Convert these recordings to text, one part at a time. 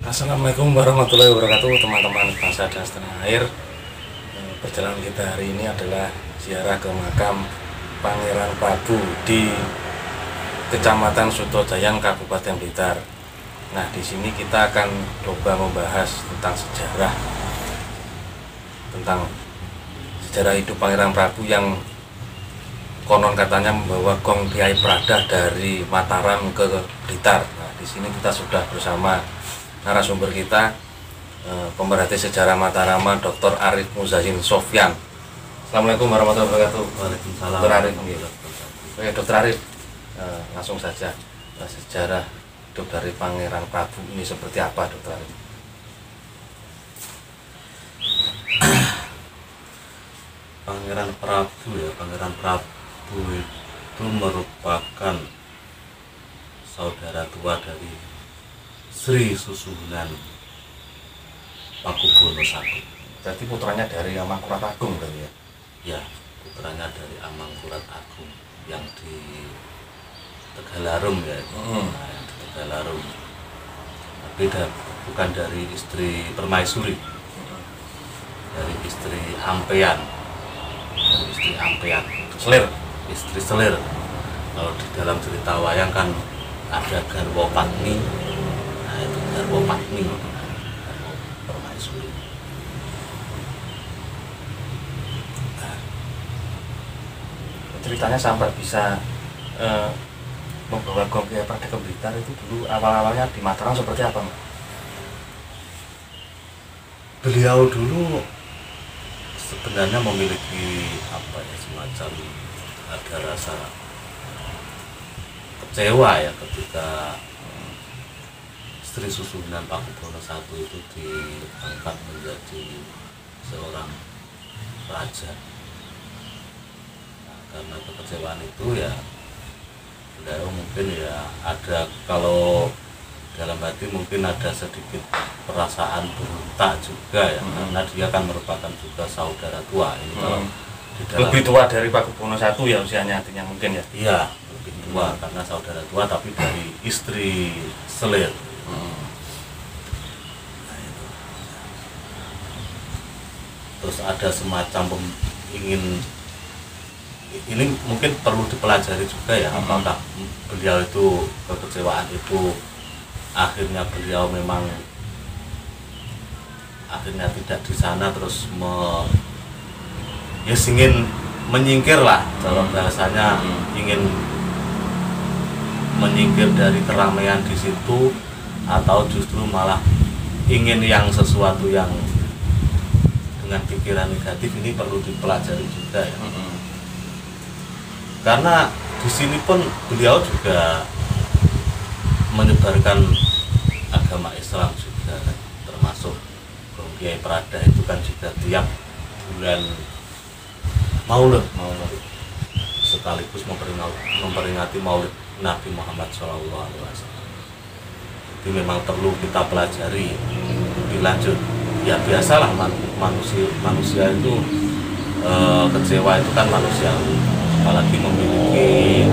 Assalamualaikum warahmatullahi wabarakatuh, teman-teman bangsa dan setanah air. Perjalanan kita hari ini adalah ziarah ke makam Pangeran Prabu di Kecamatan Sutojayan, Kabupaten Blitar. Nah, di sini kita akan coba membahas tentang sejarah hidup Pangeran Prabu yang konon katanya membawa gong Kiai Pradah dari Mataram ke Blitar. Nah, di sini kita sudah bersama narasumber kita, pemerhati sejarah Mataraman, Dr. Arif Muzahin Sofyan. Assalamualaikum warahmatullahi wabarakatuh. Waalaikumsalam. Dr. Arif. Oke, Dr. Arif, langsung saja, sejarah hidup dari Pangeran Prabu ini seperti apa, Dr. Arif? Pangeran Prabu itu merupakan saudara tua dari Sri Susuhunan Pakubuwono I. Jadi putranya dari Amangkurat Agung kan ya? Ya, putranya dari Amangkurat Agung yang di Tegalarum ya. Nah, yang di Tegalarum. Tapi bukan dari istri Permaisuri. Dari istri Ampeyan. Selir. Istri Selir. Kalau di dalam cerita wayang kan ada garwa patni. Nah, itu garwa patni, garwa Permaisuri. Ceritanya sampai bisa membawa gong Kiai Pradah ke Blitar itu dulu awal-awalnya di Mataram seperti apa, Mas? Beliau dulu sebenarnya memiliki semacam ada rasa kecewa ya ketika Sri Susuhunan Pakubuwono I itu diangkat menjadi seorang raja. Nah, karena kekecewaan itu ya beliau mungkin ya ada, kalau dalam hati mungkin ada sedikit perasaan berontak juga ya, karena dia kan merupakan juga saudara tua. Ini kalau di dalam, lebih tua dari Pakubuwono I ya usianya, artinya mungkin ya? Iya, lebih tua karena saudara tua tapi dari istri Selir. Nah, itu. Terus ada semacam ingin, ini mungkin perlu dipelajari juga ya, apakah beliau itu kekecewaan itu akhirnya beliau memang akhirnya tidak di sana, terus ingin menyingkir lah dalam bahasanya, ingin menyingkir dari keramaian di situ, atau justru malah ingin yang sesuatu yang dengan pikiran negatif. Ini perlu dipelajari juga ya. Karena di sini pun beliau juga menyebarkan agama Islam juga kan, termasuk gong Kiai Pradah itu kan juga tiap bulan Maulid sekaligus memperingati Maulid Nabi Muhammad SAW. Itu memang perlu kita pelajari lebih lanjut. Ya biasalah manusia itu kecewa itu kan manusiawi, apalagi memiliki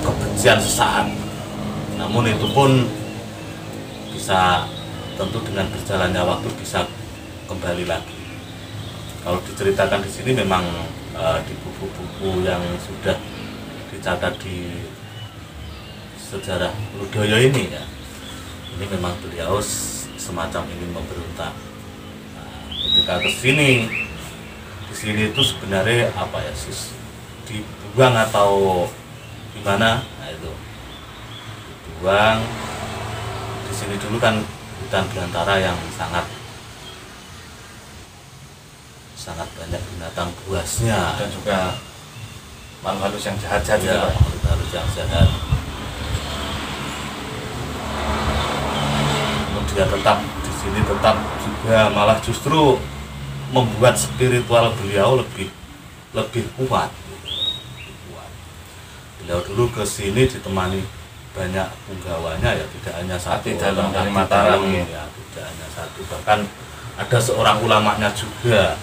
kebencian sesaat. Namun itu pun bisa, tentu dengan berjalannya waktu bisa kembali lagi. Kalau diceritakan di sini memang di buku-buku yang sudah dicatat di sejarah Ludoyo ini ya, ini memang beliau semacam ingin memberontak. Nah, ketika kesini, di sini itu sebenarnya dibuang atau gimana? Nah itu dibuang. Di sini dulu kan hutan belantara yang sangat banyak binatang buasnya Dan juga makhluk halus yang jahat-jahat ya, Pak. makhluk halus yang jahat. Dia tetap di sini, tetap juga malah justru membuat spiritual beliau lebih kuat. Beliau dulu ke sini ditemani banyak punggawanya ya, tidak hanya satu dalam dari orang Mataram ya, tidak hanya satu, bahkan ada seorang ulamanya juga,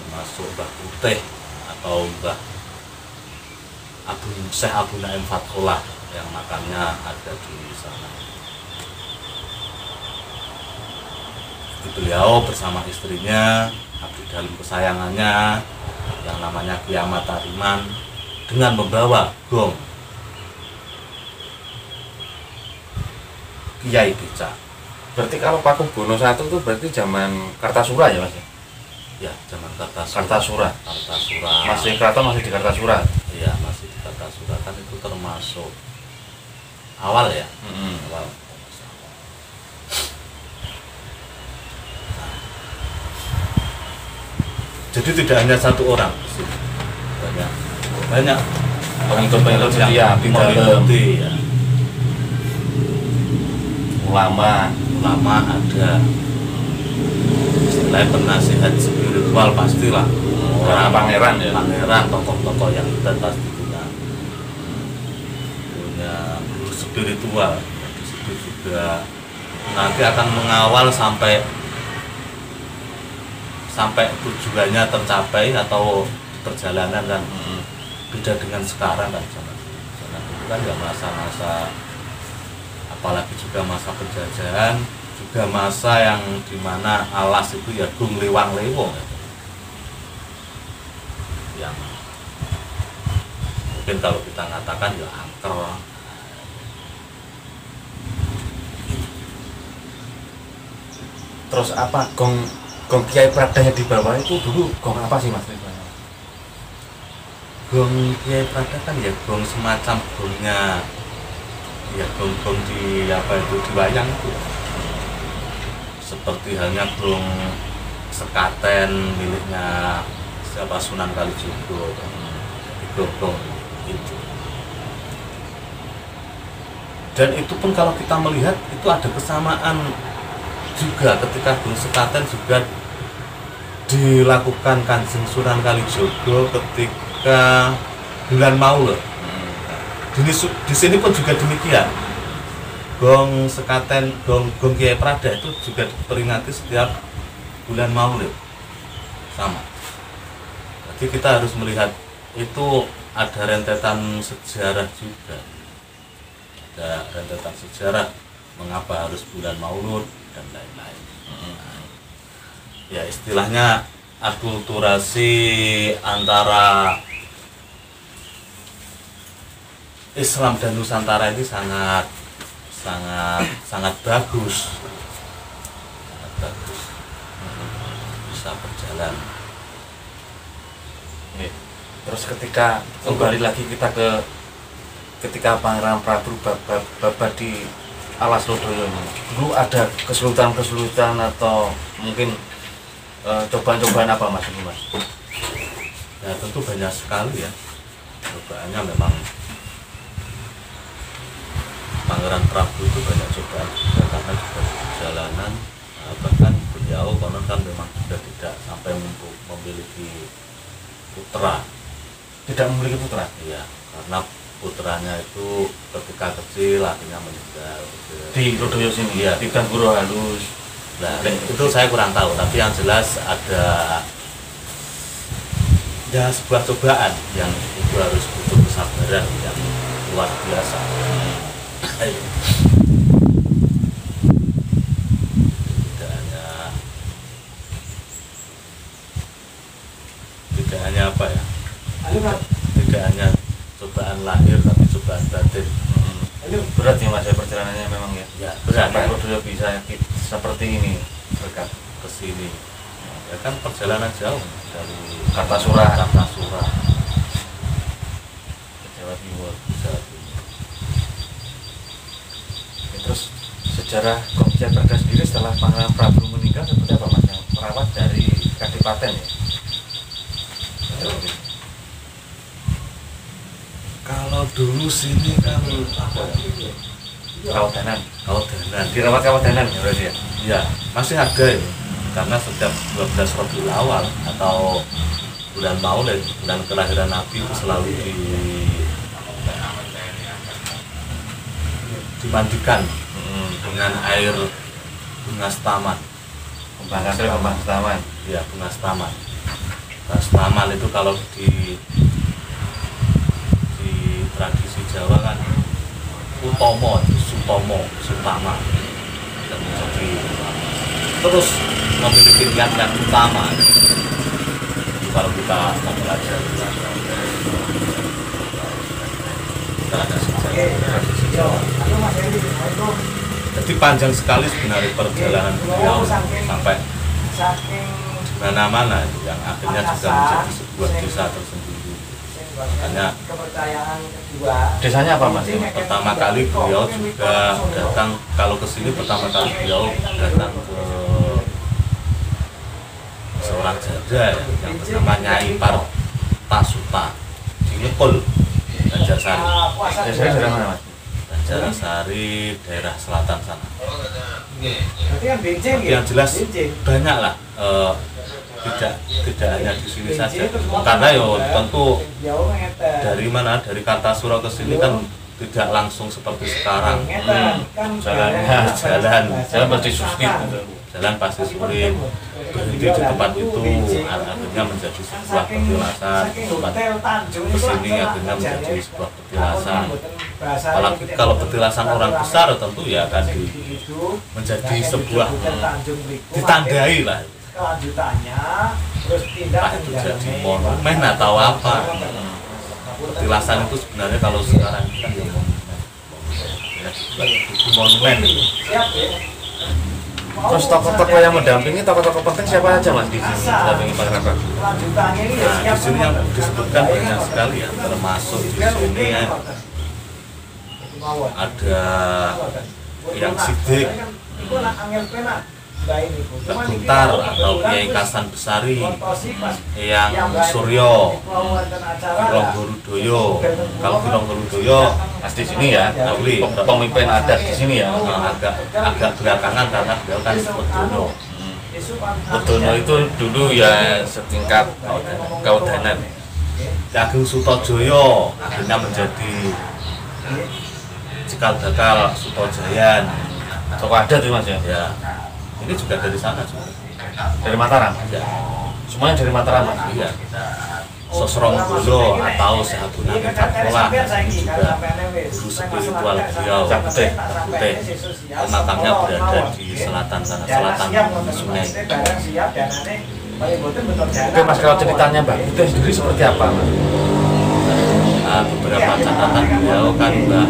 termasuk Mbah Putih atau Mbah Syekh Abu Naim Fatkullah yang makamnya ada di sana. Jadi beliau bersama istrinya, abdi dalam kesayangannya yang namanya Kiai Matariman, dengan membawa gong Kiai Beca. Berarti kalau Pakubono I itu berarti zaman Kartasura ya Mas? Ya, zaman Kartasura. Kartasura. Masih keraton masih di Kartasura. Iya, masih di Kartasura, kan itu termasuk awal ya. Awal. Jadi tidak hanya satu orang di sini. Banyak pengikut setia di dalam. Ya. Ulama ada, istilahnya penasihat spiritual pastilah, orang pangeran ya, tokoh-tokoh yang kita pasti punya guru spiritual. Di situ juga nanti akan mengawal sampai tujuannya tercapai atau perjalanan kan. Beda dengan sekarang kan, sana itu kan ya masa-masa, apalagi juga masa penjajahan, juga masa yang dimana alas itu ya gung liwang lewong gitu. Yang mungkin kalau kita katakan ya angker. Terus apa gong Kiai Prada yang di bawah itu dulu gong apa sih Mas? Gong Kiai Prada kan ya gong semacam gongnya, ya gong di apa itu, di wayang itu, seperti halnya gong sekaten miliknya siapa, Sunan Kalijogo. Gong itu, dan itu pun kalau kita melihat itu ada kesamaan juga ketika gong sekaten juga dilakukan Kanjeng Sunan Kalijogo ketika bulan Maulud. Di sini pun juga demikian. Gong sekaten, gong Kiai Prada itu juga diperingati setiap bulan Maulid. Sama. Jadi kita harus melihat itu ada rentetan sejarah juga. Ada rentetan sejarah mengapa harus bulan Maulud dan lain-lain. Ya istilahnya akulturasi antara Islam dan Nusantara ini sangat bagus, bisa berjalan. Terus ketika kembali lagi kita ketika Pangeran Prabu Baba di Alas Lodoyo, dulu ada kesulitan atau mungkin cobaan-cobaan apa Mas? Ya tentu banyak sekali ya, cobaannya memang. Pangeran Prabu itu banyak cobaan juga karena juga di perjalanan, bahkan beliau konon kan memang sudah tidak sampai memiliki putra. Tidak memiliki putra? Iya, karena putranya itu ketika kecil akhirnya meninggal. Di Lodoyo sini? Iya, di Guru Halus. Nah, itu saya kurang tahu, tapi yang jelas ada ya sebuah cobaan yang itu harus butuh kesabaran yang luar biasa. Tidak hanya apa ya, tidak hanya cobaan lahir tapi cobaan batin. Ini berat ya Mas ya perjalanannya memang ya. Ya berat. Sampai Lodoyo bisa seperti ini berkat ke sini. Ya kan perjalanan jauh dari Kartasura ke Jawa Timur. Terus sejarah Gong Kiai Prada sendiri setelah Pangeran Prabu meninggal seperti apa Mas? Yang merawat dari Kadipaten ya? Kalau dulu sini kan apa ya? Kawedanan. Dirawat Kawedanan ya berarti ya? Iya, masih ada ya. Karena setiap 12 Rabiul Awal atau bulan Maulid, bulan kelahiran Nabi itu selalu dimandikan dengan air bunga setaman. Bunga setaman. Iya, bunga setaman. Bunga setaman itu kalau tradisi Jawa kan utomo, sutomo, sutama, dan menjadi terus memiliki niat yang utama. Kalau kita mempelajari tradisi Jawa. Jadi panjang sekali sebenarnya perjalanan beliau sampai mana-mana yang akhirnya juga menjadi sebuah desa tersendiri. Makanya Desanya apa Mas? pertama kali beliau juga datang, kalau ke sini pertama kali beliau datang ke seorang janda yang bernama Nyai Partasuta di Ngekul, Banjarsari. Desanya dari mana Mas? Banjarsari, daerah selatan sana. Tapi yang jelas banyak lah, tidak hanya di sini saja. Karena tentu dari mana, dari Kartasura ke sini kan tidak langsung seperti sekarang. Jalan pasti sulit. Jalan pasti sulit. Berhenti di tempat itu akhirnya menjadi sebuah petilasan. Tempat ke sini akhirnya menjadi sebuah petilasan. Apalagi kalau petilasan orang besar tentu ya akan menjadi sebuah ditandai lah. Kelanjutannya terus Entah itu jadi monumen atau apa. Petilasan itu sebenarnya kalau sekarang kan ya monumen. Itu monumen. siap ya. Terus tokoh-tokoh yang mendampingi, tokoh-tokoh penting siapa aja Mas di sini mendampingi Pangeran Prabu? Kelanjutannya ini ya Nah, siap di sini yang semua. disebutkan banyak sekali ya, termasuk di sini ya, ada yang Sidik, Mbak Buntar atau Kiai Kasan Besari, yang Suryo, Vironggorudoyo. Kalau Vironggorudoyo Mas di sini ya, Dahuli, pemimpin adat di sini ya. agak belakangan karena beliau kan Wedono. Wedono itu dulu ya setingkat kaudanan. Ki Ageng Sutojoyo akhirnya menjadi cikal bakal Sutojayan. Tokoh adat itu Mas ya. Ya, ini juga dari sana juga. Dari Mataram. Ya, Semuanya dari Mataram Mas. iya. Sosronggolo atau Sahabunabi Fatkola ini juga guru spiritual beliau. Putih. Putih. Makamnya berada di selatan sana, selatan sungai. Oke Mas, kalau ceritanya Mbak Putih sendiri seperti apa Mas? Nah, beberapa catatan beliau kan Mbah,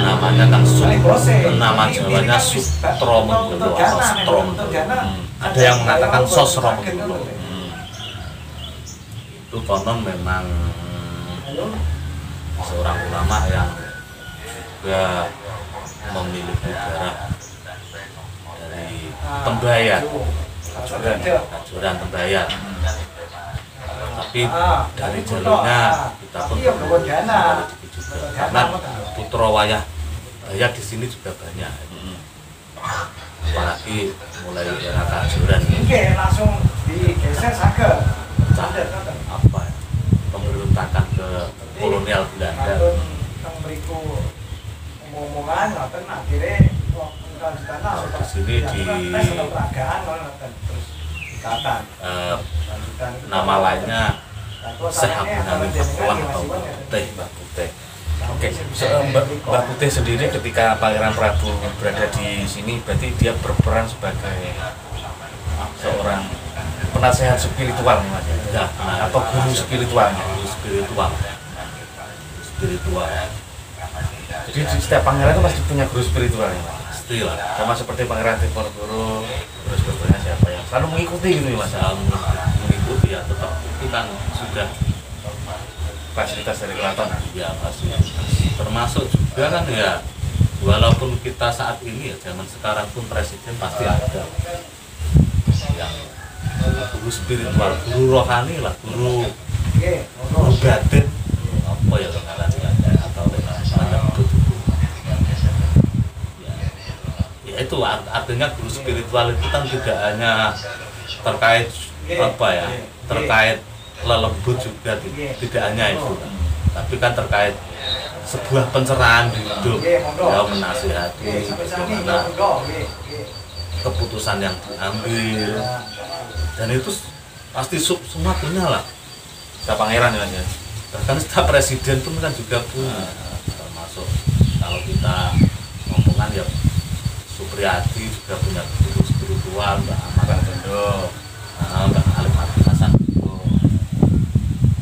namanya kan nama Jawanya Sutromenggono atau Sutromenggono. Ada yang mengatakan Sosromenggono. Itu konon memang seorang ulama yang juga memiliki darah dari Tembayat, Kajuran Tembayat. Tapi dari jalurnya kita pun perlu dikit juga, karena putra wayah Bayat di sini juga banyak. Apalagi mulai era Kajuran Oke, langsung digeser saged. pecah apa ya, pemberontakan ke kolonial Belanda. Teng mriku omong-omongan ngoten akhire Kalau di sini di nama lainnya Sahabunabi Fatkola atau Putih. Mbak Putih. Oke, Mbak Putih sendiri ketika Pangeran Prabu berada di sini berarti dia berperan sebagai seorang penasehat spiritual Mas Ya, atau guru spiritualnya. Guru spiritual. Spiritual. Jadi di setiap pangeran itu pasti punya guru spiritualnya Mas. Pastilah. Sama seperti Pangeran Diponegoro, guru spiritualnya siapa yang selalu mengikuti gitu ya Mas. Saya mengikuti ya, tetap itu kan sudah Fasilitas dari keraton. ya pasti. Termasuk juga kan ya, walaupun kita saat ini ya zaman sekarang pun presiden pasti ada yang guru spiritual, guru rohani lah, guru batin, apa ya namanya, atau menyebut ya itu artinya guru spiritual itu kan tidak hanya terkait apa ya, terkait lelembut juga, tidak hanya itu, tapi kan terkait sebuah pencerahan di hidup. Dia menasihati bagaimana keputusan yang diambil, dan itu pasti semua punya lah. Kita pangeran ya Mas ya. bahkan setiap presiden pun kan juga punya, termasuk kalau kita ngomongan ya Supriyadi juga punya guru spiritual, Mbak Ahmad Bendo, Mbak Alim Abdul Hasan itu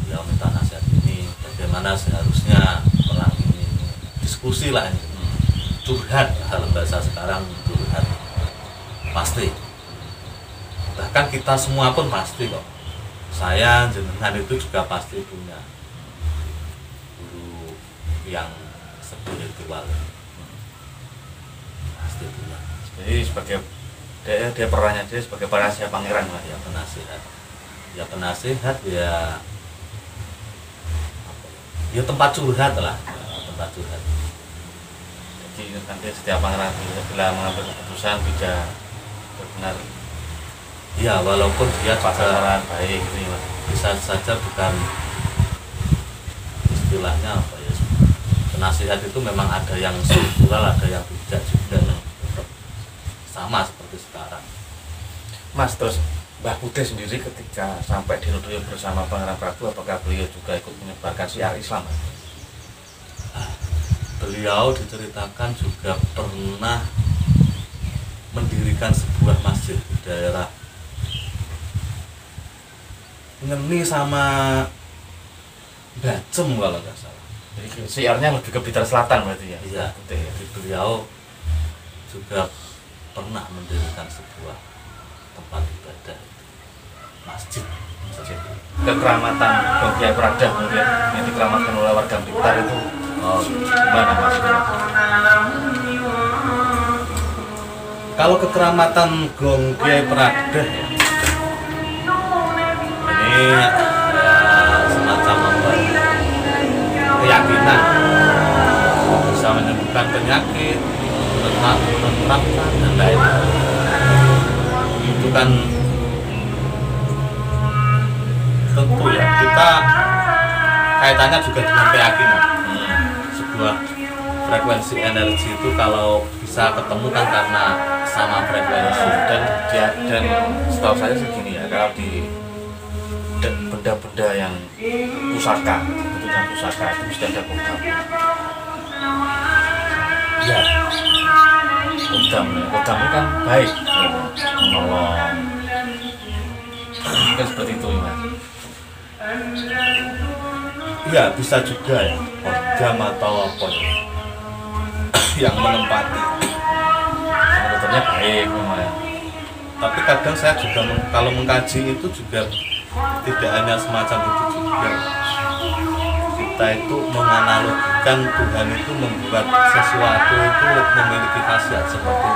beliau minta nasihat ini bagaimana seharusnya perang ini, diskusi lah ini, curhat dalam bahasa sekarang, curhat pasti, bahkan kita semua pun pasti kok, saya jenengan itu juga pasti punya guru yang spiritual, pasti punya. Jadi sebagai dia perannya dia sebagai penasihat pangeran, Mas. Ya penasihat, ya penasihat, ya apa ya, tempat curhat lah, ya, tempat curhat. Jadi nanti setiap pangeran bila mengambil keputusan bisa benar Ya walaupun dia juga pasaran baik ini, Mas. bisa saja bukan istilahnya apa ya, penasihat itu memang ada yang spiritual, ada yang tidak juga, tetap sama seperti sekarang. Mas, terus Mbah Bude sendiri ketika sampai di Lodaya bersama Pangeran Prabu, apakah beliau juga ikut menyebarkan syiar Islam, Mas? Beliau diceritakan juga pernah mendirikan sebuah masjid di daerah Ngeni sama Bacem kalau nggak salah. Jadi syiarnya lebih ke Blitar Selatan berarti ya? Iya, Bude ya. jadi beliau juga pernah mendirikan sebuah tempat ibadah, masjid. Kekeramatan Gong Kiai Prada mungkin yang dikeramatkan oleh warga Blitar itu gimana, Mas? Kalau kekeramatan Gong Kiai Prada ini ya, semacam apa ya, keyakinan bisa menyembuhkan penyakit, menenangkan dan lain-lain. Itu kan tentu ya, kita kaitannya juga dengan keyakinan. Sebuah frekuensi energi itu kalau bisa ketemu kan karena sama frekuensi. Dan setahu saya segini ya, kalau di benda-benda yang pusaka, bentuknya pusaka itu mesti ada kodam. Ya, Kodam itu kan baik, menolong. Mungkin seperti itu, Mas. iya bisa juga ya, kodam atau apa ya, yang menempati. Sebetulnya baik memang ya. Tapi kadang saya juga kalau mengkaji itu juga tidak hanya semacam itu juga. Kita itu menganalogikan Tuhan itu membuat sesuatu itu memiliki khasiat seperti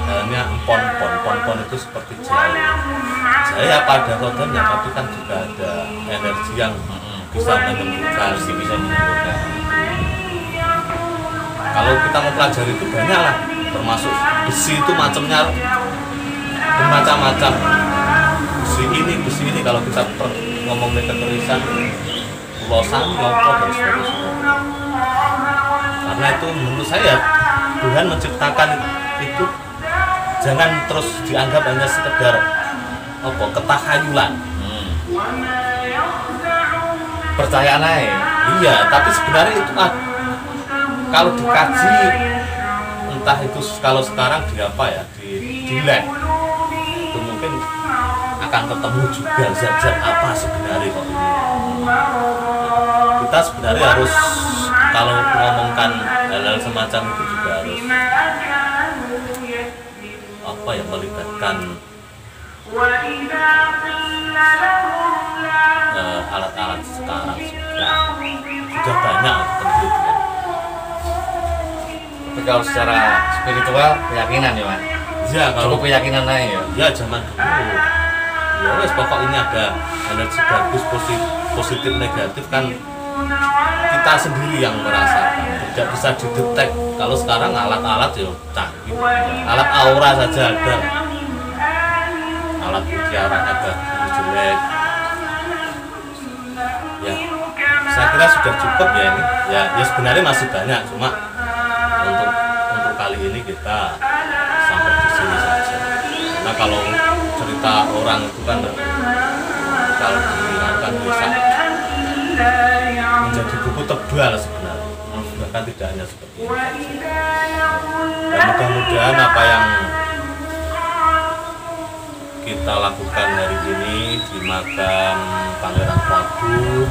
halnya pon-pon itu seperti jaya pada kodamnya, tapi kan juga ada energi yang bisa menyembuhkan, Bisa menyembuhkan. Kalau kita mempelajari itu banyak lah, termasuk besi itu macamnya bermacam-macam. Besi ini kalau kita ngomongin kekerisan, ulosan, lopo dan sebagainya. Karena itu menurut saya Tuhan menciptakan itu jangan terus dianggap hanya sekedar apa ketakhayulan. Percayaan aja. Iya, tapi sebenarnya itu kalau dikaji, entah itu kalau sekarang di apa ya, di lab itu mungkin akan ketemu juga zat-zat apa sebenarnya kok ini. Kita sebenarnya harus kalau ngomongkan hal-hal semacam itu juga harus apa ya, melibatkan alat-alat sekarang sudah banyak penelitian. Tapi kalau secara spiritual keyakinan ya, Mas. Ya kalau Cukup keyakinan aja ya. ya zaman dulu ya wes pokok ini ada energi bagus, positif negatif kan kita sendiri yang merasakan, tidak bisa didetek. Kalau sekarang alat-alat ya canggih, alat aura saja ada, alat pikirannya bagus jelek ya, saya kira sudah cukup ya ini ya sebenarnya masih banyak, cuma untuk kali ini kita sampai di sini saja. Nah kalau cerita orang itu kan kalau diingatkan bisa menjadi buku tebal sebenarnya, bahkan tidak hanya seperti ini saja. Dan mudah-mudahan apa yang kita lakukan hari ini di makam Pangeran Prabu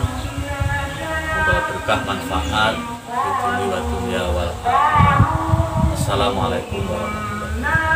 membawa berkah manfaat di dunia wa dunia wal akhirah. Assalamualaikum warahmatullahi wabarakatuh.